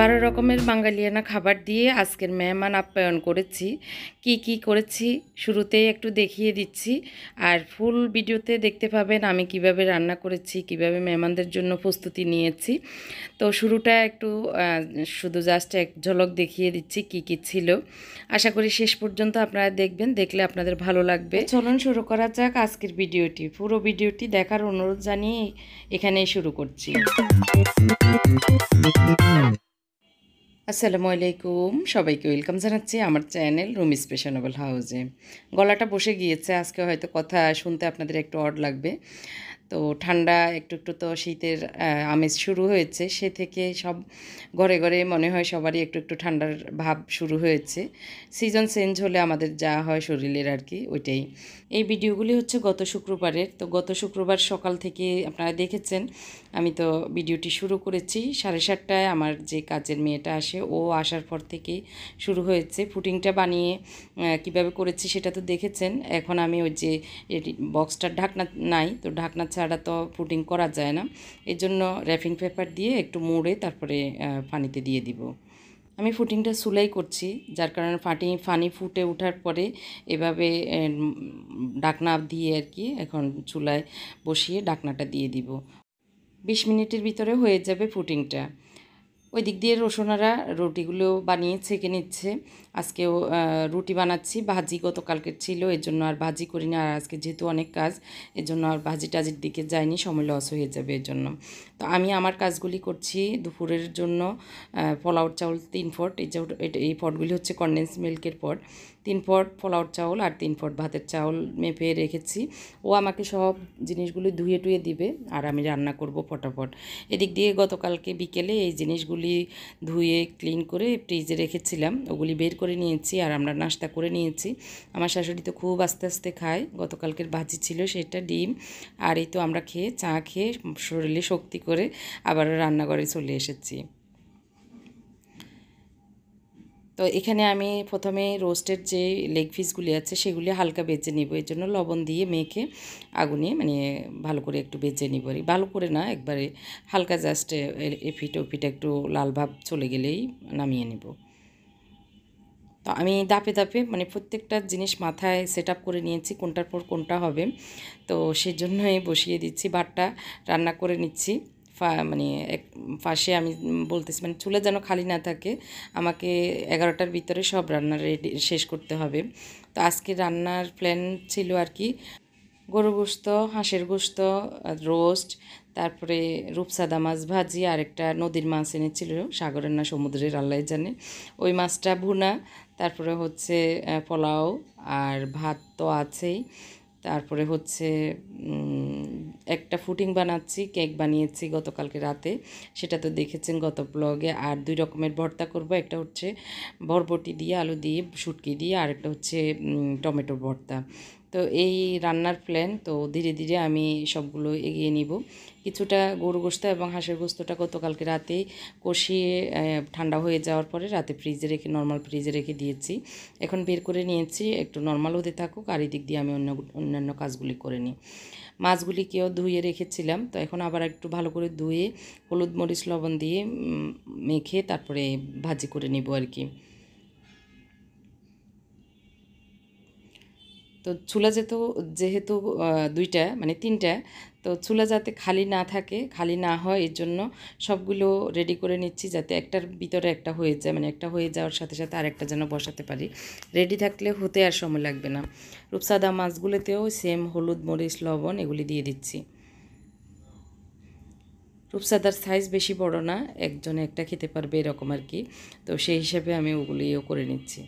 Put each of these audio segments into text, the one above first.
12 রকমের বাঙালিয়ানা খাবার দিয়ে আজকের মেহমান আপ্যায়ন করেছি। কি কি করেছি শুরুতেই একটু দেখিয়ে দিচ্ছি, আর ফুল ভিডিওতে দেখতে পাবেন আমি কিভাবে রান্না করেছি, কিভাবে মেহমানদের জন্য প্রস্তুতি নিয়েছি। তো শুরুটা একটু শুধু জাস্ট এক ঝলক দেখিয়ে দিচ্ছি কি কি ছিল। আশা করি শেষ পর্যন্ত আপনারা দেখবেন, দেখলে আপনাদের ভালো লাগবে। চলুন শুরু করা যাক আজকের ভিডিওটি। পুরো ভিডিওটি দেখার অনুরোধ জানিয়ে এখানেই শুরু করছি। আসসালামু আলাইকুম, সবাইকে ওয়েলকাম জানাচ্ছি আমার চ্যানেল রুমিস ফ্যাশনেবল হাউসে। গলাটা বসে গিয়েছে, আজকে হয়তো কথা শুনতে আপনাদের একটু অড লাগবে। তো ঠান্ডা একটু একটু তো শীতের আমেজ শুরু হয়েছে, সে থেকে সব ঘরে ঘরে মনে হয় সবারই একটু একটু ঠান্ডার ভাব শুরু হয়েছে। সিজন চেঞ্জ হলে আমাদের যা হয় শরীরের আর কি, ওইটাই। এই ভিডিওগুলি হচ্ছে গত শুক্রবারের। তো গত শুক্রবার সকাল থেকে আপনারা দেখেছেন আমি তো ভিডিওটি শুরু করেছি 7:30টায়। আমার যে কাজের মেয়েটা আসে, ও আসার পর থেকেই শুরু হয়েছে। পুডিংটা বানিয়ে কিভাবে করেছি সেটা তো দেখেছেন। এখন আমি ওই যে বক্সটার ঢাকনা নাই, তো ঢাকনা ছাড়া তো পুডিং করা যায় না, এর জন্য র্যাপিং পেপার দিয়ে একটু মুড়ে তারপরে পানিতে দিয়ে দিব। আমি পুডিংটা চুলাই করছি, যার কারণে পানি ফুটে ওঠার পরে এভাবে ঢাকনা দিয়ে আর কি এখন চুলায় বসিয়ে ঢাকনাটা দিয়ে দিব। 20 মিনিটের ভিতরে হয়ে যাবে পুডিংটা। ওই দিক দিয়ে রসুনারা রুটিগুলো বানিয়ে ছেঁকে নিচ্ছে। আজকেও রুটি বানাচ্ছি, ভাজি গতকালকের ছিল, এর জন্য আর ভাজি করি না। আর আজকে যেহেতু অনেক কাজ, এর জন্য আর ভাজি টাজির দিকে যায়নি, সময় লস হয়ে যাবে এর জন্য। তো আমি আমার কাজগুলি করছি। দুপুরের জন্য পোলাওর চাউল 3 পট, এই পটগুলি হচ্ছে কনডেন্স মিল্কের পট। 3 পট পোলাওর চাউল আর 3 পট ভাতের চাউল মেপে রেখেছি। ও আমাকে সব জিনিসগুলি ধুয়ে টুয়ে দিবে, আর আমি রান্না করব ফটাফট। এদিক দিয়ে গতকালকে বিকেলে এই জিনিসগুলি ধুয়ে ক্লিন করে ফ্রিজে রেখেছিলাম, ওগুলি বের করে নিয়েছি আর আমরা নাস্তা করে নিয়েছি। আমার শাশুড়ি তো খুব আস্তে আস্তে খায়। গতকালকের ভাজি ছিল সেটা, ডিম, আর এই তো আমরা খেয়ে চা খেয়ে শরীরে শক্তি করে আবারও রান্নাঘরে চলে এসেছি। তো এখানে আমি প্রথমে রোস্টের যে লেগ পিসগুলি আছে সেগুলি হালকা বেজে নিব, এর জন্য লবণ দিয়ে মেখে আগুনে মানে ভালো করে একটু বেজে নিব। ভালো করে না, একবারে হালকা জাস্ট এপিট ওপিট একটু লাল ভাব চলে গেলেই নামিয়ে নিব। তো আমি ধাপে ধাপে মানে প্রত্যেকটা জিনিস মাথায় সেট আপ করে নিয়েছি কোনটার পর কোনটা হবে, তো সেজন্যই বসিয়ে দিচ্ছি। ভাতটা রান্না করে নিচ্ছি। মানে এক পাশে আমি বলতেছি মানে চুলা যেন খালি না থাকে, আমাকে 11টার ভিতরে সব রান্না রেডি শেষ করতে হবে। তো আজকে রান্নার প্ল্যান ছিল আর কি গরু গোশত, হাঁসের গোশত, রোস্ট, তারপরে রূপসাদা মাছ ভাজি, আর একটা নদীর মাছ এনেছিল, সাগরের না সমুদ্রের আল্লাহ জানে, ওই মাছটা ভুনা, তারপরে হচ্ছে পোলাও, আর ভাত তো আছেই। তারপরে হচ্ছে একটা ফুডিং বানাচ্ছি, কেক বানিয়েছি গতকালকে রাতে, সেটা তো দেখেছেন গত ব্লগে। আর 2 রকমের ভর্তা করব, একটা হচ্ছে বরবটি দিয়ে আলু দিয়ে শুটকি দিয়ে, আর একটা হচ্ছে টমেটো ভর্তা। তো এই রান্নার প্ল্যান, তো ধীরে ধীরে আমি সবগুলো এগিয়ে নিব। কিছুটা গরু গোশত এবং হাঁসের গোশতটা গতকালকে রাতেই কষিয়ে ঠান্ডা হয়ে যাওয়ার পরে রাতে ফ্রিজে রেখে নর্মাল ফ্রিজে রেখে দিয়েছি। এখন বের করে নিয়েছি, একটু নর্মাল হতে থাকুক, আর এই দিক দিয়ে আমি অন্যান্য কাজগুলি করে নিই। মাছগুলিকেও ধুয়ে রেখেছিলাম, তো এখন আবার একটু ভালো করে ধুয়ে হলুদ মরিচ লবণ দিয়ে মেখে তারপরে ভাজি করে নিব আর কি। তো চুলা যেহেতু 2টা মানে 3টা, তো চুলা যাতে খালি না থাকে, খালি না হয়, এর জন্য সবগুলো রেডি করে নিচ্ছি, যাতে একটার ভিতরে একটা হয়ে যায়, মানে একটা হয়ে যাওয়ার সাথে সাথে আরেকটা যেন বসাতে পারি। রেডি থাকলে হতে আর সময় লাগবে না। রূপসাদা মাছগুলোতেও সেম হলুদ মরিচ লবণ এগুলি দিয়ে দিচ্ছি। রূপসাদার সাইজ বেশি বড় না, একজনে একটা খেতে পারবে এরকম আর কি, তো সেই হিসাবে আমি ওগুলিও করে নিচ্ছি।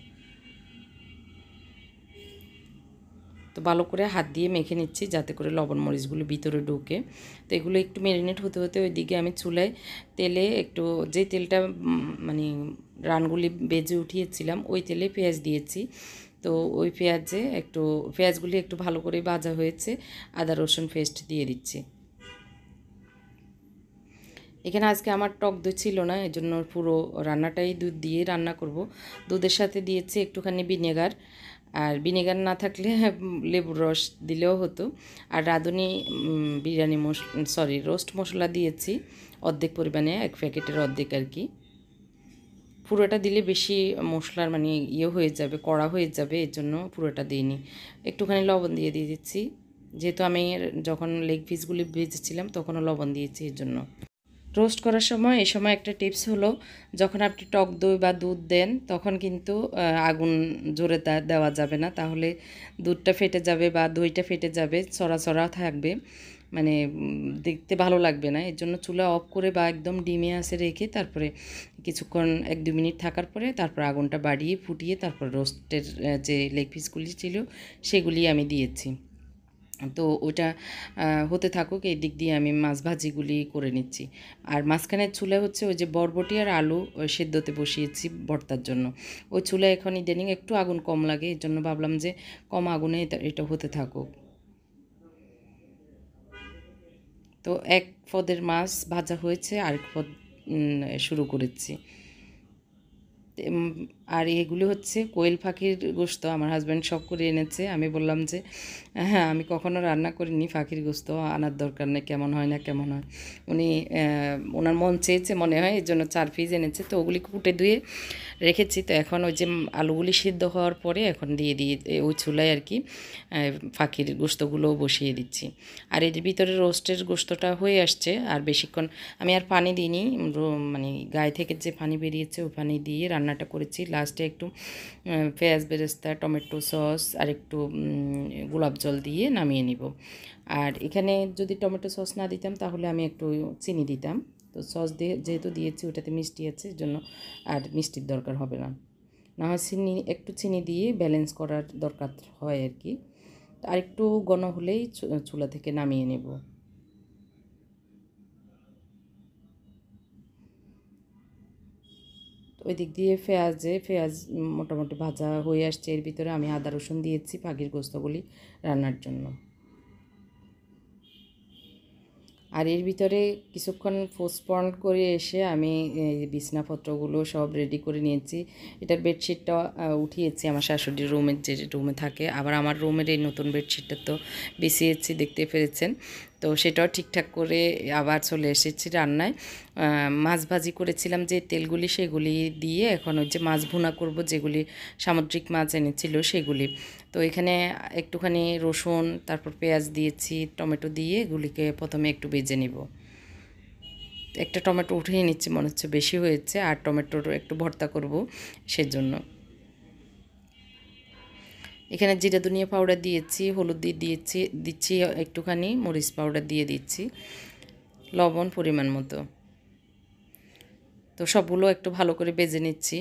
তো ভালো করে হাত দিয়ে মেখে নিচ্ছি যাতে করে লবণ মরিচগুলো ভিতরে ঢুকে। তো এগুলো একটু ম্যারিনেট হতে হতে ওইদিকে আমি চুলায় তেলে একটু, যে তেলটা মানে রানগুলি বেজে উঠিয়েছিলাম ওই তেলে পেঁয়াজ দিয়েছি। তো ওই পেঁয়াজগুলি একটু ভালো করে ভাজা হয়েছে, আদা রসুন পেস্ট দিয়ে দিচ্ছি। এখানে আজকে আমার টক দই ছিল না, এই জন্য পুরো রান্নাটাই দুধ দিয়ে রান্না করব। দুধের সাথে দিয়েছি একটুখানি ভিনেগার, আর ভিনেগার না থাকলে লেবুর রস দিলেও হতো। আর রাঁধুনি বিরিয়ানি রোস্ট মশলা দিয়েছি অর্ধেক পরিমাণে, 1 প্যাকেটের অর্ধেক আর কি। পুরোটা দিলে বেশি মশলার মানে ইয়ে হয়ে যাবে, কড়া হয়ে যাবে, এর জন্য পুরোটা দিইনি। একটুখানি লবণ দিয়ে দিচ্ছি, যেহেতু আমি যখন লেগ পিসগুলি ভেজেছিলাম তখনও লবণ দিয়েছি এর জন্য। রোস্ট করার সময় এই সময় একটা টিপস হলো, যখন আপনি টক দই বা দুধ দেন তখন কিন্তু আগুন জোরে দেওয়া যাবে না, তাহলে দুধটা ফেটে যাবে বা দইটা ফেটে যাবে, ছড়া ছড়া থাকবে, মানে দেখতে ভালো লাগবে না। এর জন্য চুলা অফ করে বা একদম ডিমে আঁচে রেখে তারপরে কিছুক্ষণ 1-2 মিনিট থাকার পরে তারপর আগুনটা বাড়িয়ে ফুটিয়ে তারপর রোস্টের যে লেগ পিসগুলি ছিল সেগুলি আমি দিয়েছি। তো ওটা হতে থাকুক, এই দিক দিয়ে আমি মাছ ভাজিগুলি করে নিচ্ছি। আর মাঝখানের চুলা হচ্ছে ওই যে বরবটি আর আলু সেদ্ধতে বসিয়েছি ভর্তার জন্য। ওই চুলা এখন ইদানিং একটু আগুন কম লাগে, এর জন্য ভাবলাম যে কম আগুনে এটা হতে থাকুক। তো এক পদের মাছ ভাজা হয়েছে, আরেক পদ শুরু করেছি। আর এগুলো হচ্ছে কোয়েল পাখির গোশত, আমার হাজব্যান্ড শখ করে এনেছে। আমি বললাম যে হ্যাঁ, আমি কখনো রান্না করিনি, পাখির গোশত আনার দরকার নেই, কেমন হয় না কেমন হয়। উনি ওনার মন চেয়েছে মনে হয়, এই জন্য 4 পিস এনেছে। তো ওগুলি কুটে ধুয়ে রেখেছি। তো এখন ওই যে আলুগুলি সিদ্ধ হওয়ার পরে এখন দিয়ে ওই চুলায় আর কি পাখির গোশতগুলোও বসিয়ে দিচ্ছি। আর এর ভিতরে রোস্টের গোশতটা হয়ে আসছে, আর বেশিক্ষণ আমি আর পানি দিইনি, মানে গায়ে থেকে যে পানি বেরিয়েছে ওই পানি দিয়ে রান্নাটা করেছি। লাস্টে একটু পেঁয়াজ বেরেস্তা, টমেটো সস আর একটু গোলাপ জল দিয়ে নামিয়ে নিব। আর এখানে যদি টমেটো সস না দিতাম তাহলে আমি একটু চিনি দিতাম। তো সস দিয়ে যেহেতু দিয়েছি ওটাতে মিষ্টি আছে, এর জন্য আর মিষ্টির দরকার হবে না। না হয় একটু চিনি দিয়ে ব্যালেন্স করার দরকার হয় আর কি। আর একটু ঘন হলেই চুলা থেকে নামিয়ে নেব। ওই দিক দিয়ে পেঁয়াজ মোটামুটি ভাজা হয়ে আসছে, এর ভিতরে আমি আদা রসুন দিয়েছি পাখির গোস্তগুলি রান্নার জন্য। আর এর ভিতরে কিছুক্ষণ পোস্টপন্ড করে এসে আমি বিছানাপত্রগুলো সব রেডি করে নিয়েছি। এটার বেডশিটটা উঠিয়েছি আমার শাশুড়ির রুমের, যে রুমে থাকে। আবার আমার রুমের এই নতুন বেডশিটটা তো বিছিয়েছি, দেখতে পেরেছেন। তো সেটাও ঠিকঠাক করে আবার চলে এসেছি রান্নায়। মাছ ভাজি করেছিলাম যে তেলগুলি, সেগুলি দিয়ে এখন ওই যে মাছ ভুনা করব, যেগুলি সামুদ্রিক মাছ এনেছিল সেগুলি। তো এখানে একটুখানি রসুন, তারপর পেঁয়াজ দিয়েছি, টমেটো দিয়ে এগুলিকে প্রথমে একটু ভেজে নিব। একটা টমেটো উঠিয়ে নিচ্ছি, মনে হচ্ছে বেশি হয়েছে, আর টমেটোর একটু ভর্তা করব সেজন্য। এখানে জিরা ধনিয়া পাউডার দিয়েছি, হলুদ দিচ্ছি একটুখানি, মরিচ পাউডার দিয়ে দিচ্ছি, লবণ পরিমাণ মতো। তো সবগুলো একটু ভালো করে ভেজে নিচ্ছি।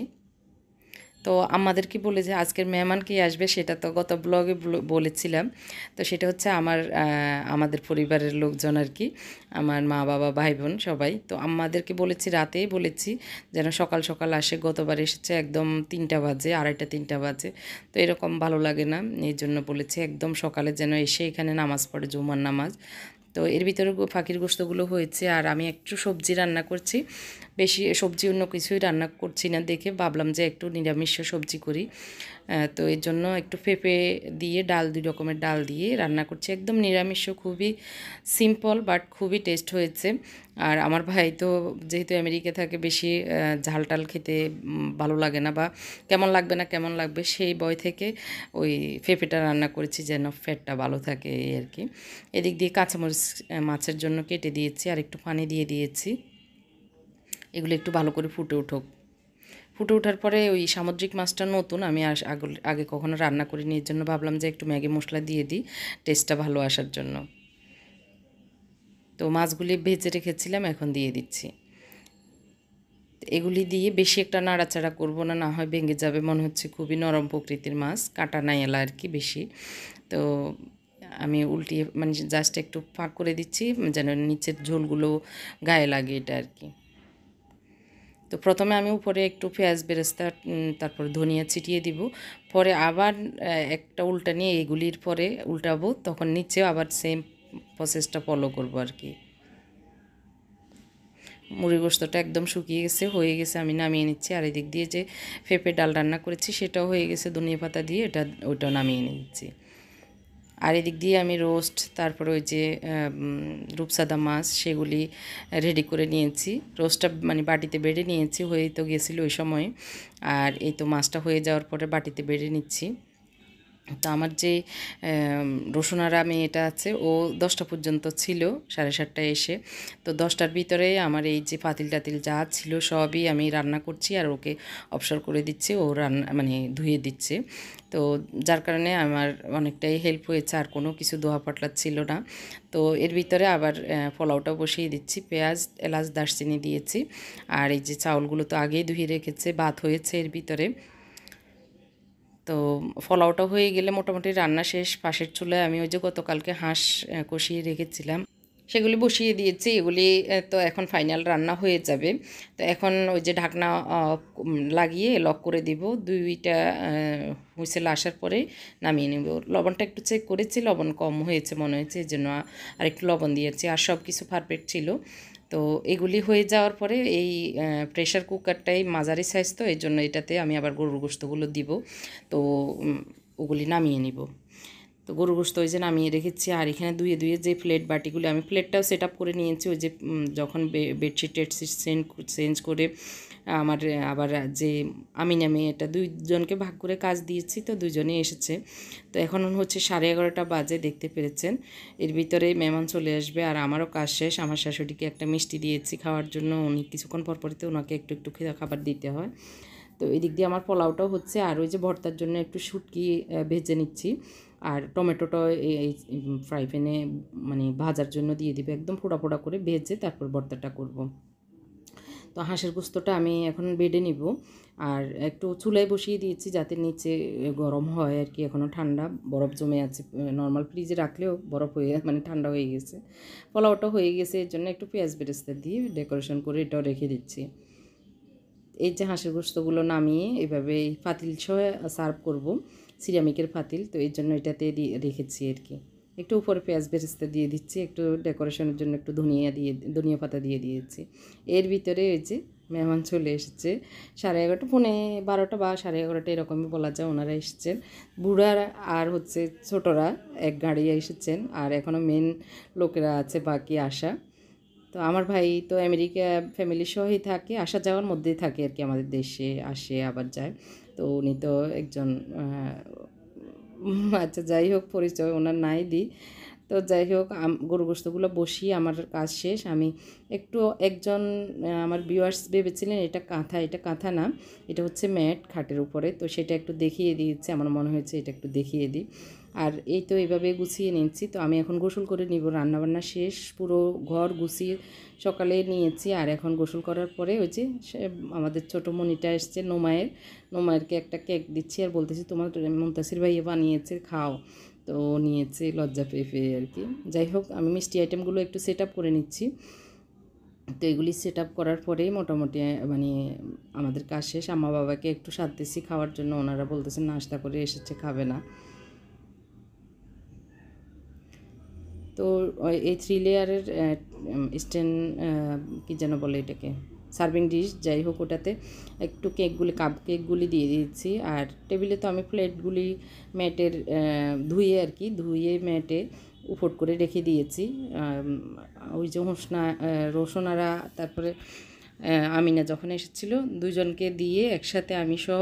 তো আমাদেরকে বলে যে আজকের মেহমান কে আসবে, সেটা তো গত ব্লগে বলেছিলাম। তো সেটা হচ্ছে আমাদের পরিবারের লোকজন আর কি, আমার মা বাবা ভাই বোন সবাই। তো আমাদেরকে বলেছি, রাতেই বলেছি যেন সকাল সকাল আসে। গতবার এসেছে একদম 3টা বাজে, 2:30-3টা বাজে। তো এরকম ভালো লাগে না, এই জন্য বলেছি একদম সকালে যেন এসে এখানে নামাজ পড়ে, জুমার নামাজ। তো এর ভিতরে পাখির গোস্তগুলো হয়েছে, আর আমি একটু সবজি রান্না করছি। বেশি সবজি অন্য কিছুই রান্না করছি না দেখে ভাবলাম যে একটু নিরামিষ সবজি করি। তো এর জন্য একটু পেঁপে দিয়ে ডাল, 2 রকমের ডাল দিয়ে রান্না করছি, একদম নিরামিষ, খুবই সিম্পল বাট খুবই টেস্ট হয়েছে। আর আমার ভাই তো যেহেতু আমেরিকা থাকে, বেশি ঝাল টাল খেতে ভালো লাগে না, বা কেমন লাগবে সেই ভয় থেকে ওই পেঁপেটা রান্না করেছি যেন পেটটা ভালো থাকে এই আর কি। এদিক দিয়ে কাঁচামরিচ মাছের জন্য কেটে দিয়েছি, আর একটু পানি দিয়ে দিয়েছি। এগুলো একটু ভালো করে ফুটে ওঠার পরে ওই সামুদ্রিক মাছটা নতুন, আমি আগে কখনো রান্না করিনি, এর জন্য ভাবলাম যে একটু ম্যাগি মশলা দিয়ে দিই টেস্টটা ভালো আসার জন্য। তো মাছগুলি ভেজে রেখেছিলাম, এখন দিয়ে দিচ্ছি। এগুলি দিয়ে বেশি একটা নাড়াচাড়া করব না, না হয় ভেঙে যাবে। মনে হচ্ছে খুবই নরম প্রকৃতির মাছ, কাটা নাই এলা আর কি বেশি। তো আমি উল্টিয়ে মানে জাস্ট একটু ফাঁক করে দিচ্ছি যেন নিচের ঝোলগুলো গায়ে লাগে, এটা আর কি। তো প্রথমে আমি উপরে একটু পেঁয়াজ বেরেস্তা, তারপর ধনিয়া ছিটিয়ে দিব, পরে আবার একটা উল্টা নিয়ে এগুলির পরে উল্টাবো, তখন নিচেও আবার সেম প্রসেসটা ফলো করব আর কি। মুড়ি গোস্তটা একদম শুকিয়ে গেছে, হয়ে গেছে, আমি নামিয়ে নিচ্ছি। আর এদিক দিয়ে যে পেঁপে ডাল রান্না করেছি সেটাও হয়ে গেছে, ধনিয়া পাতা দিয়ে ওটাও নামিয়ে নিচ্ছি। আর এদিক দিয়ে আমি রোস্ট, তারপরে ওই যে রূপসাদা মাছ সেগুলি রেডি করে নিয়েছি। রোস্টটা মানে বাটিতে বেড়ে নিয়েছি, হয়েই তো গেছিলো ওই সময়। আর এই তো মাছটা হয়ে যাওয়ার পরে বাটিতে বেড়ে নিচ্ছি। তো আমার যে রসুনারা মেয়েটা আছে ও 10টা পর্যন্ত ছিল, 7:30টায় এসে। তো 10টার ভিতরে আমার এই যে পাতিল টাতিল যা ছিল সবই আমি রান্না করছি আর ওকে অবসর করে দিচ্ছি, ও রান্না মানে ধুয়ে দিচ্ছে। তো যার কারণে আমার অনেকটাই হেল্প হয়েছে, আর কোনো কিছু দোয়া পাটলা ছিল না। তো এর ভিতরে আবার পোলাওটা বসিয়ে দিচ্ছি, পেঁয়াজ এলাচ দারচিনি দিয়েছি। আর এই যে চাউলগুলো তো আগেই ধুয়ে রেখেছে, ভাত হয়েছে এর ভিতরে। তো পোলাওটা হয়ে গেলে মোটামুটি রান্না শেষ। পাশের চুলায় আমি ওই যে গতকালকে হাঁস কষিয়ে রেখেছিলাম সেগুলি বসিয়ে দিয়েছি। এগুলি তো এখন ফাইনাল রান্না হয়ে যাবে। তো এখন ওই যে ঢাকনা লাগিয়ে লক করে দিব। 2টা হুইসেল আসার পরে নামিয়ে নেব। লবণটা একটু চেক করেছি, লবণ কম হয়েছে মনে হয়েছে, এই জন্য আর একটু লবণ দিয়েছি। আর সব কিছু পারফেক্ট ছিল। তো এগুলি হয়ে যাওয়ার পরে এই প্রেশার কুকারটাই মাঝারি সাইজ, তো এই জন্য এটাতে আমি আবার গরুর গোস্তগুলো দিব। তো ওগুলি নামিয়ে নিব। তো গরুর গোস্ত ওই যে নামিয়ে রেখেছি। আর এখানে ধুয়ে ধুয়ে যে প্লেট বাটিগুলো, আমি প্লেটটাও সেট আপ করে নিয়েছি। ওই যে যখন বেডশিট টেডশিট চেঞ্জ করে আমার আবার যে আমি নামে এটা দুইজনকে ভাগ করে কাজ দিয়েছি, তো দুজনেই এসেছে। তো এখন হচ্ছে 11:30 বাজে, দেখতে পেরেছেন। এর ভিতরে মেহমান চলে আসবে আর আমারও কাজ শেষ। আমার শাশুড়িকে একটা মিষ্টি দিয়েছি খাওয়ার জন্য, উনি কিছুক্ষণ পরপরতে ওনাকে একটু একটু খাবার দিতে হয়। তো এদিক দিয়ে আমার পোলাওটাও হচ্ছে। আর ওই যে ভর্তার জন্য একটু শুটকি ভেজে নিচ্ছি। আর টমেটোটা এই ফ্রাই প্যানে মানে ভাজার জন্য দিয়ে দিবে, একদম ফোড়া ফোড়া করে ভেজে তারপর ভর্তাটা করব। তো হাঁসের গোস্তটা আমি এখন বেডে নিব। আর একটু চুলায় বসিয়ে দিয়েছি যাতে নিচে গরম হয় আর কি, এখনও ঠান্ডা, বরফ জমে আছে। নর্মাল ফ্রিজে রাখলেও বরফ হয়ে মানে ঠান্ডা হয়ে গেছে। পোলাওটা হয়ে গেছে, এর জন্য একটু পেঁয়াজ বেরেস্তা দিয়ে ডেকোরেশন করে এটাও রেখে দিচ্ছি। এই যে হাঁসের গোস্তগুলো নামিয়ে এভাবে পাতিল সহ সার্ভ করব, সিরামিকের পাতিল, তো এর জন্য এটাতে রেখেছি আর কি। একটু উপরে পেঁয়াজ বেরেস্তা দিয়ে দিচ্ছি, একটু ডেকোরেশনের জন্য একটু ধনিয়া পাতা দিয়ে দিয়েছি। এর ভিতরে ওই যে মেহমান চলে এসেছে, 11:30 12টা বা 11:30 এরকমই বলা যায়, ওনারা এসেছেন। বুড়ারা আর হচ্ছে ছোটরা এক গাড়ি এসেছেন, আর এখনও মেন লোকেরা আছে বাকি আসা। তো আমার ভাই তো আমেরিকা ফ্যামিলি সহই থাকে, আসা যাওয়ার মধ্যেই থাকে আর কি, আমাদের দেশে আসে আবার যায়। তো উনি তো একজন আচ্ছা যাই হোক, পরিচয় ওনার নাই দিই। তো যাই হোক, গরু গোস্তগুলো বসিয়ে আমার কাজ শেষ। আমি একটু একজন আমার ভিউয়ার্স ভেবেছিলেন এটা কাঁথা, এটা কাঁথা না, এটা হচ্ছে ম্যাট খাটের উপরে। তো সেটা একটু দেখিয়ে দিয়েছে, আমার মনে হয়েছে এটা একটু দেখিয়ে দিই। আর এই তো এইভাবে গুছিয়ে নিচ্ছি। তো আমি এখন গোসল করে নিব, রান্নাবান্না শেষ, পুরো ঘর গুছিয়ে সকালে নিয়েছি। আর এখন গোসল করার পরে ওই যে আমাদের ছোটো মনিটা এসছে, নোমায়েরকে একটা কেক দিচ্ছি আর বলতেছি তোমার মুনতাসির ভাইয়া বানিয়েছে খাও। তো নিয়েছে লজ্জা পেয়ে পেয়ে আর কি। যাই হোক, আমি মিষ্টি আইটেমগুলো একটু সেট আপ করে নিচ্ছি। তো এগুলি সেট আপ করার পরেই মোটামুটি মানে আমাদের কাজ শেষ। আম্মা বাবাকে একটু সাধতেছি খাওয়ার জন্য, ওনারা বলতেছেন নাস্তা করে এসেছে, খাবে না। তো এই 3 লেয়ারের স্ট্যান্ড কী যেন বলে এটাকে, সার্ভিং ডিশ, যাই হোক, ওটাতে একটু কাপ কেকগুলি দিয়ে দিয়েছি। আর টেবিলে তো আমি প্লেটগুলি ম্যাটের ধুয়ে আর কি, ধুয়ে ম্যাটে উপুট করে রেখে দিয়েছি। ওই যে রোশনারা তারপরে আমিনা যখন এসেছিলো, দুজনকে দিয়ে একসাথে আমি সহ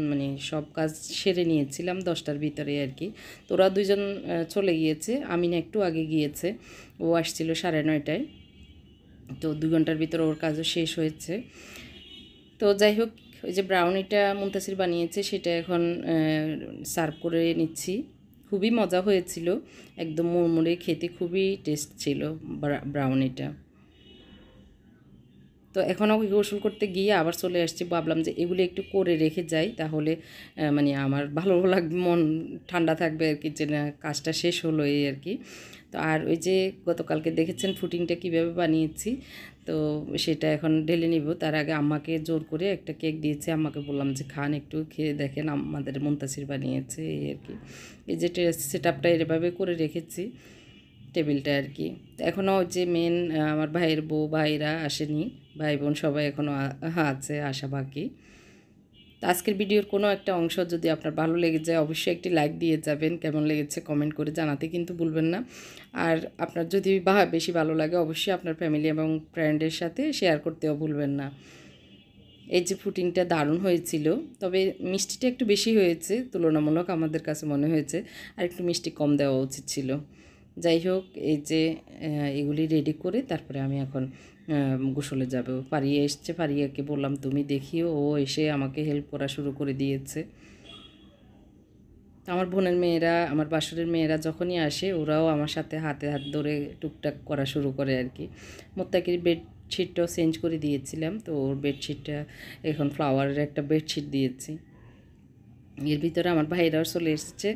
মানে সব কাজ সেরে নিয়েছিলাম 10টার ভিতরে আর কি। তো ওরা দুজন চলে গিয়েছে, আমিনা একটু আগে গিয়েছে, ও আসছিল 9:30টায়। তো 2 ঘন্টার ভিতরে ওর কাজও শেষ হয়েছে। তো যাই হোক, ওই যে ব্রাউনিটা মুনতাসির বানিয়েছে সেটা এখন সার্ভ করে নিচ্ছি। খুবই মজা হয়েছিল, একদম মুড়মুড়ে, খেতে খুবই টেস্ট ছিল ব্রাউনিটা। তো এখনও গোসল করতে গিয়ে আবার চলে আসছি, ভাবলাম যে এগুলো একটু করে রেখে যাই, তাহলে মানে আমার ভালো লাগবে, মন ঠান্ডা থাকবে আর কি, যে না কাজটা শেষ হলো এই আর কি। তো আর ওই যে গতকালকে দেখেছেন ফুডিংটা কীভাবে বানিয়েছি, তো সেটা এখন ঢেলে নিব। তার আগে আম্মাকে জোর করে একটা কেক দিয়েছি, আম্মাকে বললাম যে খান, একটু খেয়ে দেখেন, আমাদের মুনতাসির বানিয়েছে এই আর কি। এই যে সেট আপটা এভাবে করে রেখেছি। টেবিলটা আর কি। তো এখনও যে মেন আমার ভাইয়ের বউ ভাইরা আসেনি, ভাই বোন সবাই এখনও আছে, আসা বাকি। তো আজকের ভিডিওর কোনো একটা অংশ যদি আপনার ভালো লেগে যায় অবশ্যই একটি লাইক দিয়ে যাবেন, কেমন লেগেছে কমেন্ট করে জানাতে কিন্তু ভুলবেন না। আর আপনার যদি বেশি ভালো লাগে অবশ্যই আপনার ফ্যামিলি এবং ফ্রেন্ডের সাথে শেয়ার করতেও ভুলবেন না। এই যে পুডিংটা দারুণ হয়েছিল, তবে মিষ্টিটা একটু বেশি হয়েছে তুলনামূলক আমাদের কাছে মনে হয়েছে, আর একটু মিষ্টি কম দেওয়া উচিত ছিল। যাই হোক, এই যে এগুলি রেডি করে তারপরে আমি এখন গোসলে যাব। পারিয়ে এসছে, পারিয়াকে বললাম তুমি দেখিও, ও এসে আমাকে হেল্প করা শুরু করে দিয়েছে। আমার বোনের মেয়েরা, আমার বাসুরের মেয়েরা যখনই আসে ওরাও আমার সাথে হাতে হাত ধরে টুকটাক করা শুরু করে আর কি। মোত্তাকির বেডশিটটাও চেঞ্জ করে দিয়েছিলাম, তো ওর বেডশিটটা এখন ফ্লাওয়ারের একটা বেডশিট দিয়েছি। এর ভিতরে আমার ভাইরাও চলে এসেছে,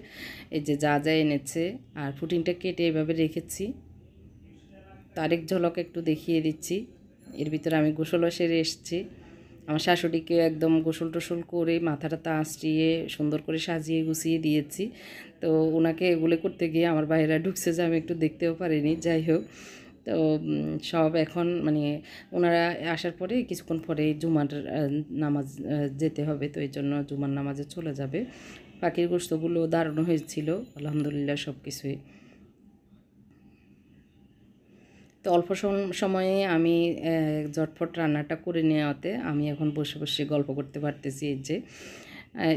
এই যে যা যা এনেছে, আর পুটিংটা কেটে এভাবে রেখেছি। তো আরেক ঝলক একটু দেখিয়ে দিচ্ছি। এর ভিতরে আমি গোসলও সেরে এসেছি। আমার শাশুড়িকে একদম গোসল টোসল করে মাথাটা আঁচড়িয়ে সুন্দর করে সাজিয়ে গুছিয়ে দিয়েছি। তো ওনাকে এগুলো করতে গিয়ে আমার বাইরে ঢুকছে যে আমি একটু দেখতেও পারিনি। যাই হোক, তো সব এখন মানে ওনারা আসার পরে কিছুক্ষণ পরে জুমার নামাজ যেতে হবে, তো এই জন্য জুমার নামাজে চলে যাবে। পাখির গোস্তগুলো দারুণ হয়েছিল আলহামদুলিল্লাহ সব কিছুই। তো অল্প সময়ে আমি ঝটফট রান্নাটা করে নেওয়াতে আমি এখন বসে বসে গল্প করতে পারতেছি। এই যে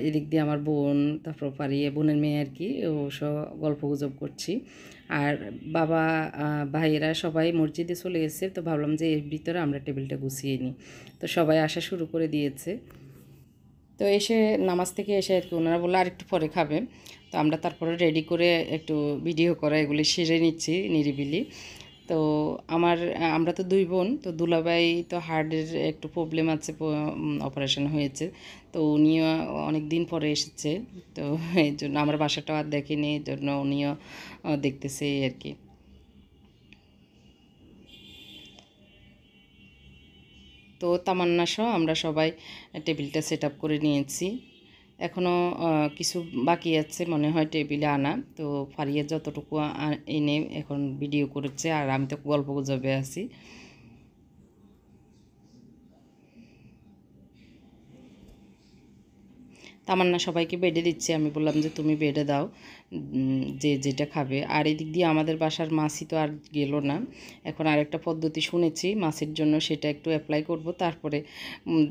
এদিক দিয়ে আমার বোন, তারপর পারিয়ে বোনের মেয়ে আর কি, ও সব গল্প গুজব করছি। আর বাবা ভাইয়েরা সবাই মসজিদে চলে গেছে, তো ভাবলাম যে এর ভিতরে আমরা টেবিলটা গুছিয়ে নিই। তো সবাই আসা শুরু করে দিয়েছে। তো এসে নামাজ থেকে এসে আর কি ওনারা বললো আর একটু পরে খাবে, তো আমরা তারপরে রেডি করে একটু ভিডিও করা এগুলি সেরে নিচ্ছি নিরিবিলি। তো আমরা তো দুই বোন, তো দুলাভাই তো হার্টের একটু প্রবলেম আছে, অপারেশন হয়েছে, তো উনিও অনেক দিন পরে এসেছে। তো এই জন্য আমার বাসাটাও আর দেখেনি, এই জন্য উনিও দেখতেছে আর কি। তো তামান্না সহ আমরা সবাই টেবিলটা সেট আপ করে নিয়েছি। এখনও কিছু বাকি আছে মনে হয় টেবিলে আনা, তো ফারিয়া যতটুকু এনে এখন ভিডিও করেছে, আর আমি তো গল্প গুজবে আছি। তামান্না সবাইকে বেডে দিচ্ছে, আমি বললাম যে তুমি বেডে দাও যে যেটা খাবে। আর এদিক দিয়ে আমাদের বাসার মাছই তো আর গেল না, এখন আরেকটা পদ্ধতি শুনেছি মাছের জন্য, সেটা একটু অ্যাপ্লাই করব, তারপরে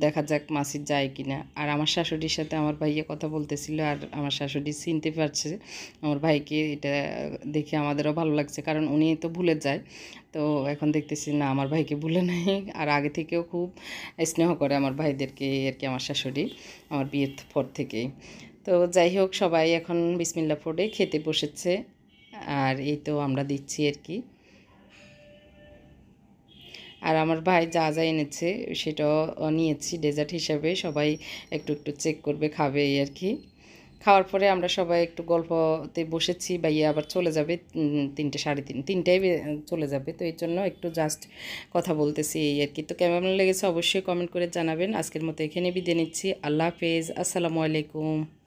দেখা যাক মাছির যায় কি না। আর আমার শাশুড়ির সাথে আমার ভাইয়া কথা বলতেছিল, আর আমার শাশুড়ি চিনতে পারছে আমার ভাইকে, এটা দেখে আমাদেরও ভালো লাগছে, কারণ উনি তো ভুলে যায়। তো এখন দেখতেছি না আমার ভাইকে ভুলে নাই, আর আগে থেকেও খুব স্নেহ করে আমার ভাইদেরকে আর কি আমার শাশুড়ি, আমার বিয়ের পর থেকেই। তো যাই হোক, সবাই এখন বিসমিল্লাহ পড়ে খেতে বসেছে, আর এই তো আমরা দিচ্ছি আর কি। আর আমার ভাই যা যা এনেছে সেটাও নিয়েছি ডেজার্ট হিসাবে, সবাই একটু একটু চেক করবে, খাবে এই আর কি। খাওয়ার পরে আমরা সবাই একটু গল্পতে বসেছি, ভাইয়া আবার চলে যাবে 3টে সাড়ে তিনটায় চলে যাবে, তো এই জন্য একটু জাস্ট কথা বলতেছি এই আর কি। তো কেমন লেগেছে অবশ্যই কমেন্ট করে জানাবেন। আজকের মতো এখানে বিদায় নিচ্ছি, আল্লাহ হাফেজ, আসসালামু আলাইকুম।